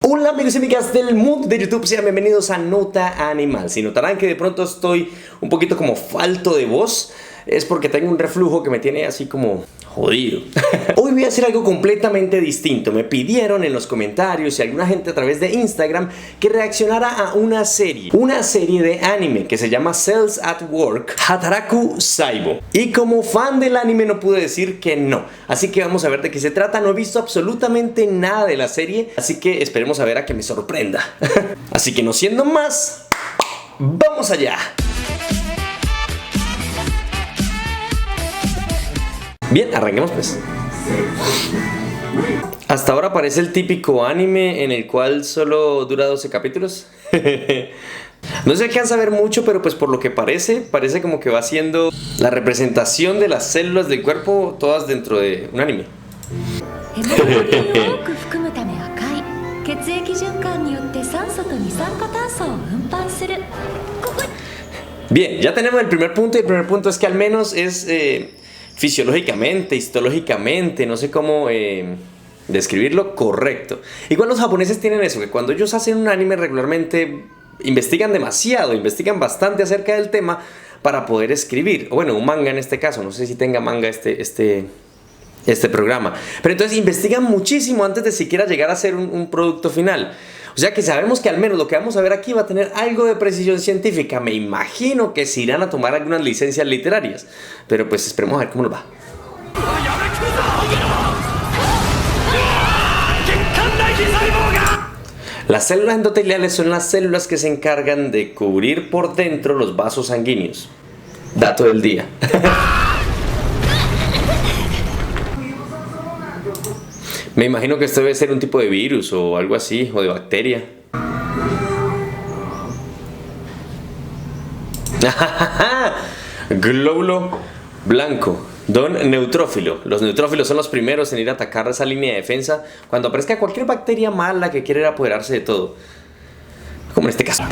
Hola amigos y amigas del mundo de YouTube, sean bienvenidos a Nota Animal. Si notarán que de pronto estoy un poquito como falto de voz, es porque tengo un reflujo que me tiene así como jodido. Hoy voy a hacer algo completamente distinto. Me pidieron en los comentarios y alguna gente a través de Instagram que reaccionara a una serie de anime que se llama Cells at Work, Hataraku Saibo. Y como fan del anime no pude decir que no, así que vamos a ver de qué se trata. No he visto absolutamente nada de la serie, así que esperemos a ver a que me sorprenda. Así que no siendo más, ¡vamos allá! Bien, arranquemos pues. Hasta ahora parece el típico anime en el cual solo dura 12 capítulos. No se alcanza a ver mucho, pero pues por lo que parece como que va siendo la representación de las células del cuerpo todas dentro de un anime. Bien, ya tenemos el primer punto, y el primer punto es que al menos es fisiológicamente, histológicamente, no sé cómo describirlo, correcto. Igual los japoneses tienen eso, que cuando ellos hacen un anime regularmente investigan demasiado, investigan bastante acerca del tema para poder escribir. O bueno, un manga en este caso, no sé si tenga manga este programa. Pero entonces investigan muchísimo antes de siquiera llegar a ser un producto final. O sea que sabemos que al menos lo que vamos a ver aquí va a tener algo de precisión científica. Me imagino que se irán a tomar algunas licencias literarias. Pero pues esperemos a ver cómo nos va. Las células endoteliales son las células que se encargan de cubrir por dentro los vasos sanguíneos. Dato del día. Me imagino que esto debe ser un tipo de virus o algo así, o de bacteria. Glóbulo blanco, don neutrófilo. Los neutrófilos son los primeros en ir a atacar esa línea de defensa cuando aparezca cualquier bacteria mala que quiera apoderarse de todo. Como en este caso.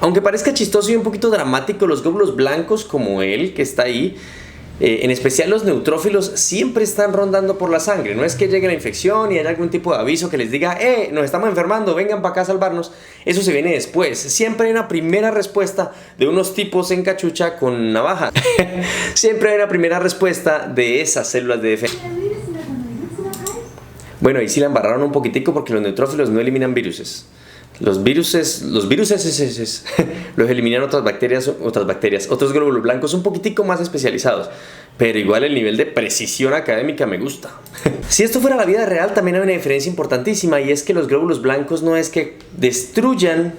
Aunque parezca chistoso y un poquito dramático, los glóbulos blancos como él que está ahí, en especial los neutrófilos, siempre están rondando por la sangre. No es que llegue la infección y haya algún tipo de aviso que les diga nos estamos enfermando, vengan para acá a salvarnos. Eso se viene después. Siempre hay una primera respuesta de unos tipos en cachucha con navaja. Siempre hay una primera respuesta de esas células de defensa. Bueno, ahí sí la embarraron un poquitico porque los neutrófilos no eliminan viruses. Los viruses los eliminan otros glóbulos blancos un poquitico más especializados, pero igual el nivel de precisión académica me gusta. Si esto fuera la vida real, también hay una diferencia importantísima, y es que los glóbulos blancos no es que destruyan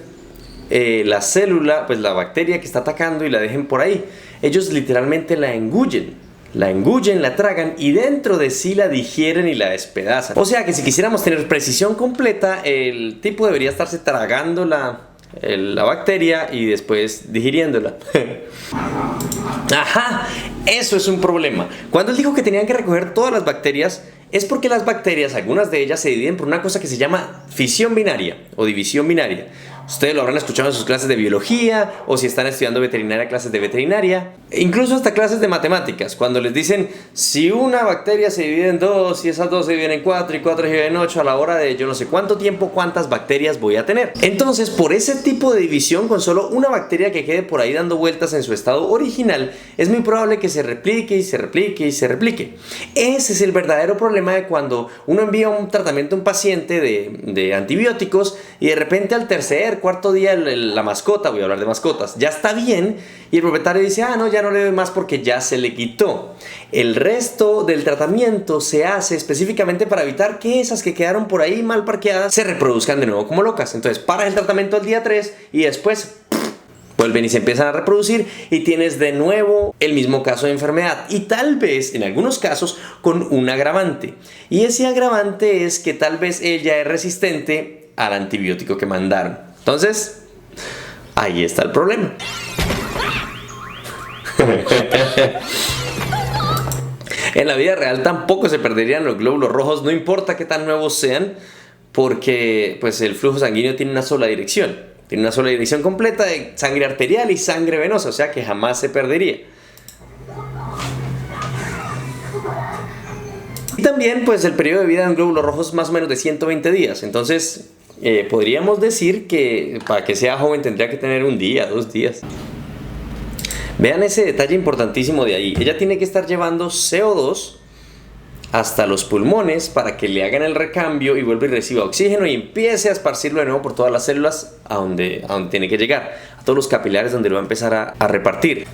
la célula, pues la bacteria que está atacando, y la dejen por ahí. Ellos literalmente la engullen, la tragan y dentro de sí la digieren y la despedazan. O sea que si quisiéramos tener precisión completa, el tipo debería estarse tragando la bacteria y después digiriéndola. Ajá, eso es un problema. Cuando él dijo que tenían que recoger todas las bacterias, es porque las bacterias, algunas de ellas se dividen por una cosa que se llama fisión binaria o división binaria. Ustedes lo habrán escuchado en sus clases de biología, o si están estudiando veterinaria, clases de veterinaria, incluso hasta clases de matemáticas, cuando les dicen si una bacteria se divide en 2 y esas 2 se dividen en 4 y 4 se dividen en 8, a la hora de yo no sé cuánto tiempo, cuántas bacterias voy a tener. Entonces, por ese tipo de división, con solo una bacteria que quede por ahí dando vueltas en su estado original, es muy probable que se replique y se replique y se replique. Ese es el verdadero problema de cuando uno envía un tratamiento a un paciente de antibióticos y de repente al tercer, cuarto día la mascota, voy a hablar de mascotas, ya está bien, y el propietario dice no, ya no le doy más porque ya se le quitó. El resto del tratamiento se hace específicamente para evitar que esas que quedaron por ahí mal parqueadas se reproduzcan de nuevo como locas. Entonces paras el tratamiento al día 3 y después vuelven y se empiezan a reproducir y tienes de nuevo el mismo caso de enfermedad, y tal vez en algunos casos con un agravante, y ese agravante es que tal vez ella es resistente al antibiótico que mandaron. Entonces, ahí está el problema. En la vida real tampoco se perderían los glóbulos rojos, no importa qué tan nuevos sean, porque pues el flujo sanguíneo tiene una sola dirección. Tiene una sola dirección completa de sangre arterial y sangre venosa, o sea que jamás se perdería. también pues el periodo de vida de un glóbulo rojo es más o menos de 120 días. Entonces podríamos decir que para que sea joven tendría que tener un día, 2 días. Vean ese detalle importantísimo de ahí. Ella tiene que estar llevando CO2 hasta los pulmones para que le hagan el recambio y vuelva y reciba oxígeno y empiece a esparcirlo de nuevo por todas las células a donde tiene que llegar, a todos los capilares donde lo va a empezar a repartir.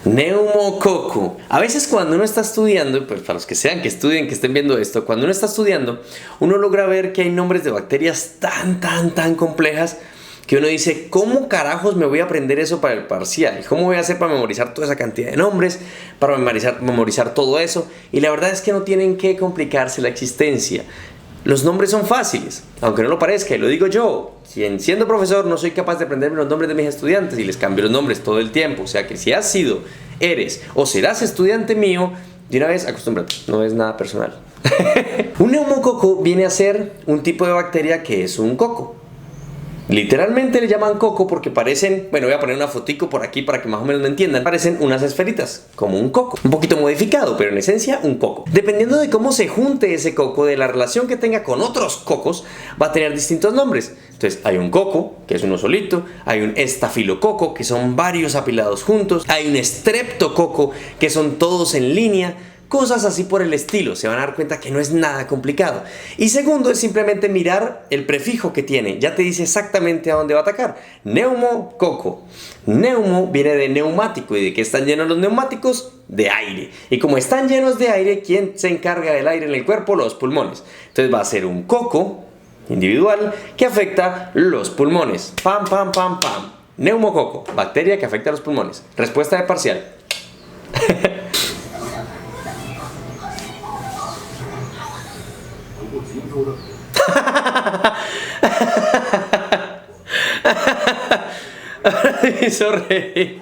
Neumococo. A veces cuando uno está estudiando, pues para los que sean que estudien, que estén viendo esto, cuando uno está estudiando, uno logra ver que hay nombres de bacterias tan complejas que uno dice, ¿cómo carajos me voy a aprender eso para el parcial? ¿Cómo voy a hacer para memorizar toda esa cantidad de nombres? Para memorizar todo eso. Y la verdad es que no tienen que complicarse la existencia. Los nombres son fáciles, aunque no lo parezca, y lo digo yo. Siendo profesor no soy capaz de aprenderme los nombres de mis estudiantes y les cambio los nombres todo el tiempo. O sea que si has sido, eres o serás estudiante mío, de una vez acostúmbrate, no es nada personal. Un neumococo viene a ser un tipo de bacteria que es un coco. Literalmente le llaman coco porque parecen, bueno, voy a poner una fotico por aquí para que más o menos me entiendan, parecen unas esferitas, como un coco, un poquito modificado, pero en esencia un coco. Dependiendo de cómo se junte ese coco, de la relación que tenga con otros cocos, va a tener distintos nombres. Entonces hay un coco, que es uno solito, hay un estafilococo, que son varios apilados juntos, hay un estreptococo, que son todos en línea. Cosas así por el estilo, se van a dar cuenta que no es nada complicado. Y segundo es simplemente mirar el prefijo que tiene, ya te dice exactamente a dónde va a atacar. Neumococo. Neumo viene de neumático, ¿y de qué están llenos los neumáticos? De aire. Y como están llenos de aire, ¿quién se encarga del aire en el cuerpo? Los pulmones. Entonces va a ser un coco individual que afecta los pulmones. Pam. Neumococo, bacteria que afecta a los pulmones. Respuesta de parcial. Me hizo reír.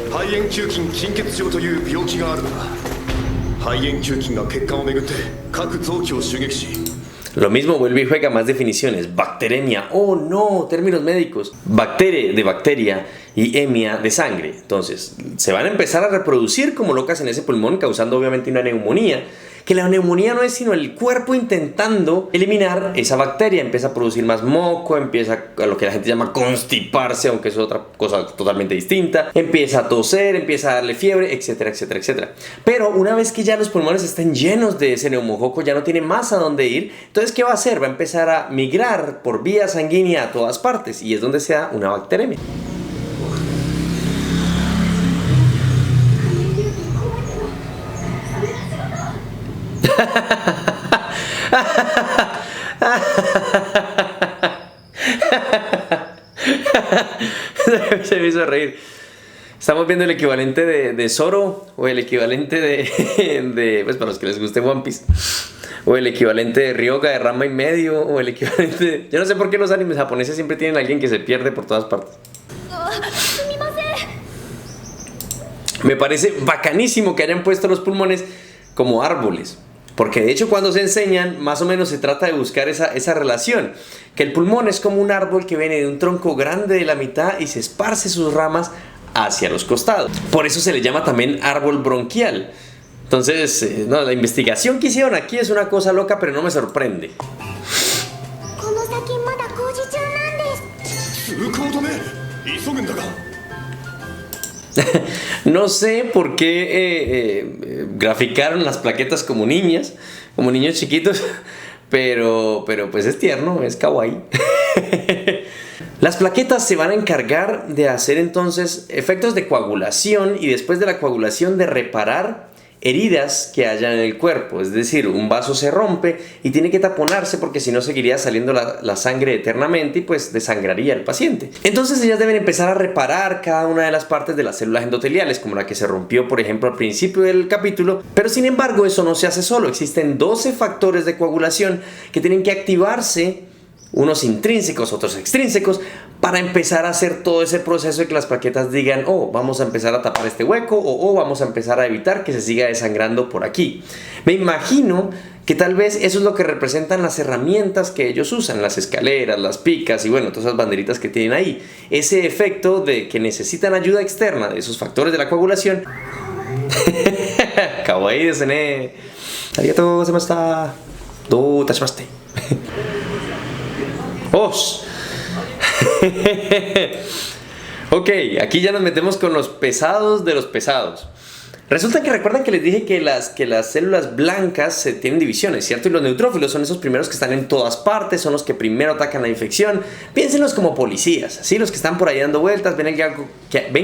肺炎球菌金欠症という病気があるのだ。肺炎球菌が血管を巡って各臓器を襲撃し Lo mismo vuelve y juega más definiciones. Bacteremia, oh no, términos médicos. Bactere de bacteria y emia de sangre. Entonces, se van a empezar a reproducir como locas en ese pulmón, causando obviamente una neumonía. Que la neumonía no es sino el cuerpo intentando eliminar esa bacteria. Empieza a producir más moco, empieza a lo que la gente llama constiparse, aunque es otra cosa totalmente distinta. Empieza a toser, empieza a darle fiebre, etcétera. Pero una vez que ya los pulmones estén llenos de ese neumococo, ya no tiene más a dónde ir. Entonces, ¿qué va a hacer? Va a empezar a migrar por vía sanguínea a todas partes y es donde se da una bacteremia. Se me hizo reír. Estamos viendo el equivalente de Zoro o el equivalente de pues para los que les guste One Piece, o el equivalente de Ryoga de Ranma y medio, o el equivalente de... Yo no sé por qué los animes japoneses siempre tienen a alguien que se pierde por todas partes. Me parece bacanísimo que hayan puesto los pulmones como árboles. Porque de hecho cuando se enseñan, más o menos se trata de buscar esa relación. Que el pulmón es como un árbol que viene de un tronco grande de la mitad y se esparce sus ramas hacia los costados. Por eso se le llama también árbol bronquial. Entonces, no, la investigación que hicieron aquí es una cosa loca, pero no me sorprende. No sé por qué graficaron las plaquetas como niñas, como niños chiquitos, pero pues es tierno, es kawaii. Las plaquetas se van a encargar de hacer entonces efectos de coagulación y después de la coagulación de reparar heridas que haya en el cuerpo. Es decir, un vaso se rompe y tiene que taponarse porque si no seguiría saliendo la sangre eternamente y pues desangraría al paciente. Entonces ellas deben empezar a reparar cada una de las partes de las células endoteliales, como la que se rompió por ejemplo al principio del capítulo, pero sin embargo eso no se hace solo. Existen 12 factores de coagulación que tienen que activarse unos intrínsecos, otros extrínsecos, para empezar a hacer todo ese proceso de que las plaquetas digan, oh, vamos a empezar a tapar este hueco, o oh, vamos a empezar a evitar que se siga desangrando por aquí. Me imagino que tal vez eso es lo que representan las herramientas que ellos usan, las escaleras, las picas y bueno, todas esas banderitas que tienen ahí. Ese efecto de que necesitan ayuda externa de esos factores de la coagulación. Kawaii desu ne. Arigatou gozaimashita. Do tashimashite. ¡Os! Ok, aquí ya nos metemos con los pesados de los pesados. Resulta que recuerdan que les dije que las células blancas tienen divisiones, ¿cierto? Y los neutrófilos son esos primeros que están en todas partes, son los que primero atacan la infección. Piénsenlos como policías, ¿sí? Los que están por ahí dando vueltas, ven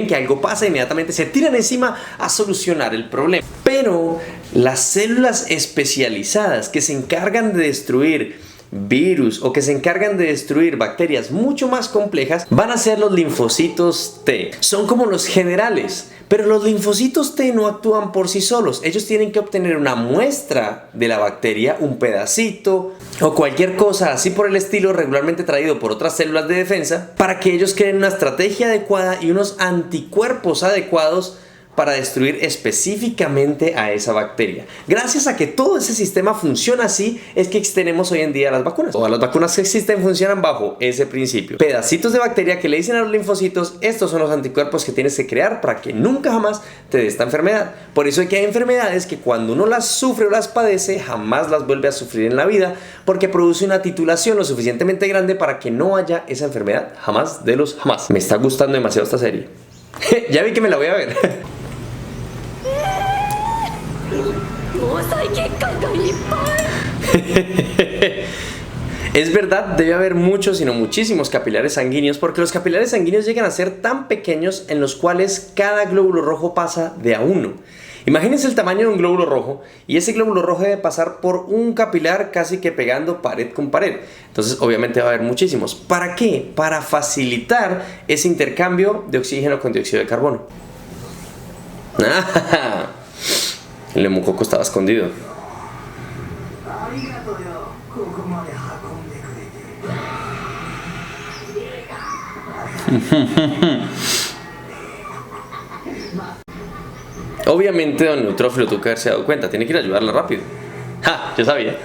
que algo pasa e inmediatamente se tiran encima a solucionar el problema. Pero las células especializadas que se encargan de destruir virus o que se encargan de destruir bacterias mucho más complejas van a ser los linfocitos T. Son como los generales, pero los linfocitos T no actúan por sí solos. Ellos tienen que obtener una muestra de la bacteria, un pedacito o cualquier cosa así por el estilo, regularmente traído por otras células de defensa, para que ellos creen una estrategia adecuada y unos anticuerpos adecuados para destruir específicamente a esa bacteria. Gracias a que todo ese sistema funciona así, es que tenemos hoy en día las vacunas. Todas las vacunas que existen funcionan bajo ese principio. Pedacitos de bacteria que le dicen a los linfocitos, estos son los anticuerpos que tienes que crear para que nunca jamás te dé esta enfermedad. Por eso es que hay enfermedades que cuando uno las sufre o las padece, jamás las vuelve a sufrir en la vida, porque produce una titulación lo suficientemente grande para que no haya esa enfermedad jamás de los jamás. Me está gustando demasiado esta serie. Ya vi que me la voy a ver. Es verdad, debe haber muchos, sino muchísimos capilares sanguíneos, porque los capilares sanguíneos llegan a ser tan pequeños en los cuales cada glóbulo rojo pasa de a uno. Imagínense el tamaño de un glóbulo rojo y ese glóbulo rojo debe pasar por un capilar casi que pegando pared con pared. Entonces obviamente va a haber muchísimos. ¿Para qué? Para facilitar ese intercambio de oxígeno con dióxido de carbono. El neumococo estaba escondido. Obviamente don Neutrófilo tuvo que haberse dado cuenta. Tiene que ir a ayudarla rápido. ¡Ja! Yo sabía.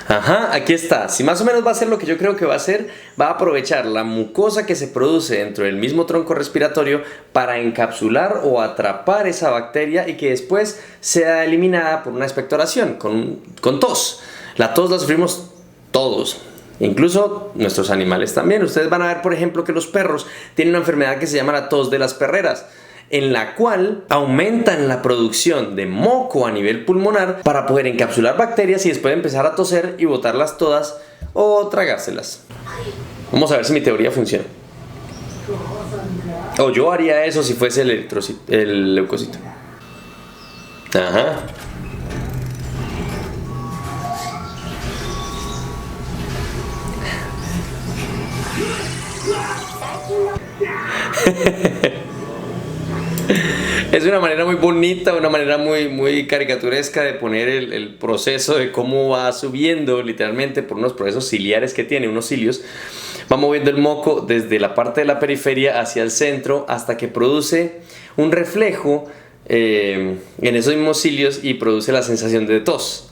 Ajá, aquí está. Si más o menos va a hacer lo que yo creo que va a hacer, va a aprovechar la mucosa que se produce dentro del mismo tronco respiratorio para encapsular o atrapar esa bacteria y que después sea eliminada por una expectoración, con tos. La tos la sufrimos todos, incluso nuestros animales también. Ustedes van a ver, por ejemplo, que los perros tienen una enfermedad que se llama la tos de las perreras, en la cual aumentan la producción de moco a nivel pulmonar para poder encapsular bacterias y después empezar a toser y botarlas todas o tragárselas. Vamos a ver si mi teoría funciona. O yo haría eso si fuese el leucocito. Ajá. Es una manera muy bonita, una manera muy caricaturesca de poner el proceso de cómo va subiendo literalmente por unos procesos ciliares que tiene, unos cilios. Va moviendo el moco desde la parte de la periferia hacia el centro hasta que produce un reflejo en esos mismos cilios y produce la sensación de tos.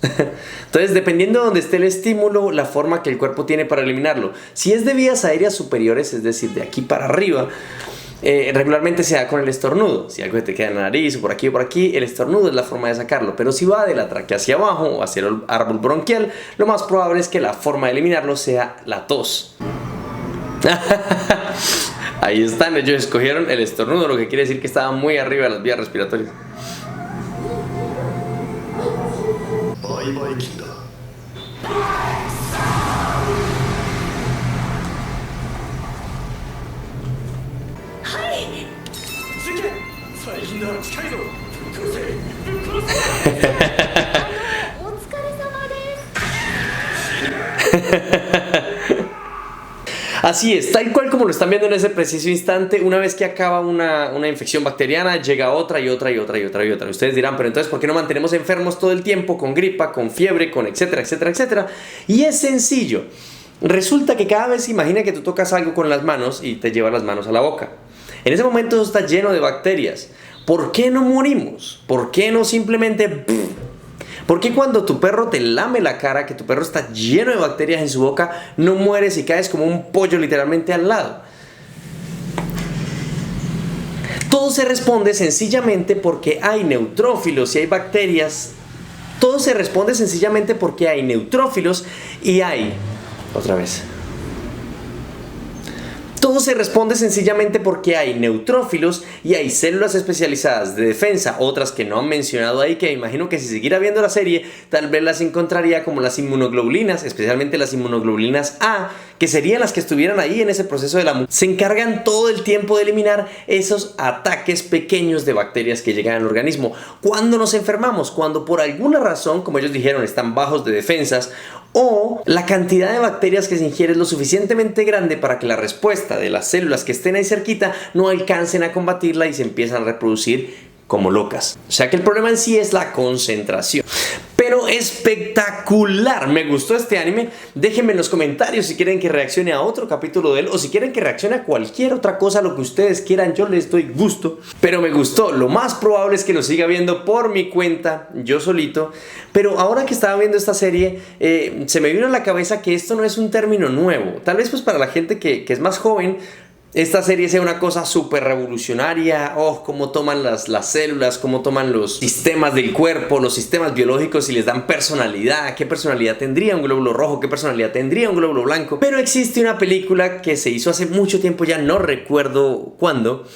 Entonces, dependiendo de donde esté el estímulo, la forma que el cuerpo tiene para eliminarlo. Si es de vías aéreas superiores, es decir, de aquí para arriba, regularmente se da con el estornudo. Si algo te queda en la nariz o por aquí, el estornudo es la forma de sacarlo. Pero si va de la tráquea hacia abajo o hacia el árbol bronquial, lo más probable es que la forma de eliminarlo sea la tos. Ahí están, ellos escogieron el estornudo, lo que quiere decir que estaba muy arriba de las vías respiratorias. Así es, tal cual como lo están viendo en ese preciso instante, una vez que acaba una infección bacteriana, llega otra y otra y otra y otra y otra. Ustedes dirán, pero entonces, ¿por qué no mantenemos enfermos todo el tiempo con gripa, con fiebre, con etcétera, etcétera, etcétera? Y es sencillo. Resulta que cada vez, imagina que tú tocas algo con las manos y te llevas las manos a la boca. En ese momento eso está lleno de bacterias. ¿Por qué no morimos? ¿Por qué no simplemente... ¿Por qué cuando tu perro te lame la cara, que tu perro está lleno de bacterias en su boca, no mueres y caes como un pollo literalmente al lado? Todo se responde sencillamente porque hay neutrófilos y hay bacterias. Todo se responde sencillamente porque hay neutrófilos y hay... Otra vez. Todo se responde sencillamente porque hay neutrófilos y hay células especializadas de defensa, otras que no han mencionado ahí, que me imagino que si siguiera viendo la serie, tal vez las encontraría, como las inmunoglobulinas, especialmente las inmunoglobulinas A, que serían las que estuvieran ahí en ese proceso de la mutación. Se encargan todo el tiempo de eliminar esos ataques pequeños de bacterias que llegan al organismo. Cuando nos enfermamos, cuando por alguna razón, como ellos dijeron, están bajos de defensas, o la cantidad de bacterias que se ingiere es lo suficientemente grande para que la respuesta de las células que estén ahí cerquita no alcancen a combatirla y se empiezan a reproducir como locas. O sea que el problema en sí es la concentración. Pero espectacular, me gustó este anime. Déjenme en los comentarios si quieren que reaccione a otro capítulo de él o si quieren que reaccione a cualquier otra cosa, lo que ustedes quieran, yo les doy gusto. Pero me gustó, lo más probable es que lo siga viendo por mi cuenta, yo solito. Pero ahora que estaba viendo esta serie, se me vino a la cabeza que esto no es un término nuevo. Tal vez pues para la gente que es más joven, esta serie sea una cosa súper revolucionaria. Cómo toman las células, cómo toman los sistemas del cuerpo, los sistemas biológicos y les dan personalidad. ¿Qué personalidad tendría un glóbulo rojo? ¿Qué personalidad tendría un glóbulo blanco? Pero existe una película que se hizo hace mucho tiempo, ya no recuerdo cuándo,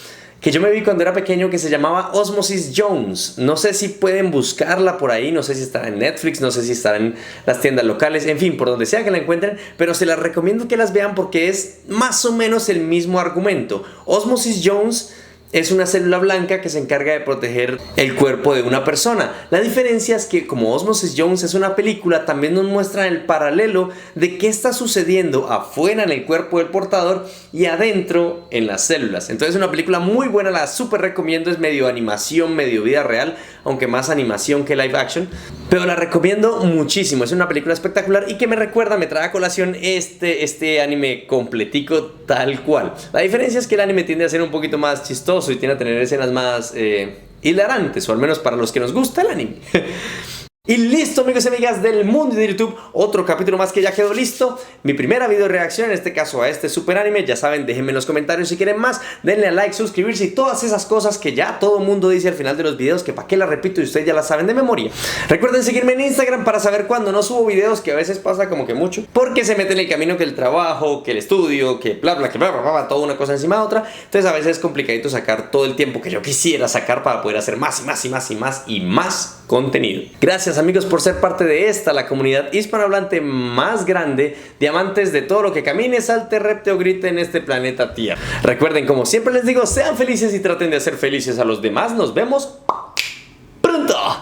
que yo me vi cuando era pequeño, que se llamaba Osmosis Jones. No sé si pueden buscarla por ahí, no sé si está en Netflix, no sé si está en las tiendas locales, en fin, por donde sea que la encuentren, pero se las recomiendo que las vean porque es más o menos el mismo argumento. Osmosis Jones es una célula blanca que se encarga de proteger el cuerpo de una persona. La diferencia es que como Osmosis Jones es una película, también nos muestra el paralelo de qué está sucediendo afuera en el cuerpo del portador y adentro en las células. Entonces es una película muy buena, la súper recomiendo, es medio animación, medio vida real, aunque más animación que live action, pero la recomiendo muchísimo. Es una película espectacular y que me recuerda, me trae a colación este anime completico tal cual. La diferencia es que el anime tiende a ser un poquito más chistoso y tiende a tener escenas más hilarantes, o al menos para los que nos gusta el anime. Y listo, amigos y amigas del mundo de YouTube, otro capítulo más que ya quedó listo. Mi primera video reacción, en este caso a este super anime. Ya saben, déjenme en los comentarios si quieren más, denle a like, suscribirse y todas esas cosas que ya todo el mundo dice al final de los videos, que para qué las repito y ustedes ya las saben de memoria. Recuerden seguirme en Instagram para saber cuando no subo videos, que a veces pasa como que mucho, porque se mete en el camino que el trabajo, que el estudio, que bla bla, que bla bla bla, toda una cosa encima de otra. Entonces a veces es complicadito sacar todo el tiempo que yo quisiera sacar para poder hacer más y más y más y más y más contenido. Gracias amigos por ser parte de esta, la comunidad hispanohablante más grande de amantes de todo lo que camine, salte, repte o grite en este planeta Tierra. Recuerden, como siempre les digo, sean felices y traten de hacer felices a los demás. Nos vemos pronto.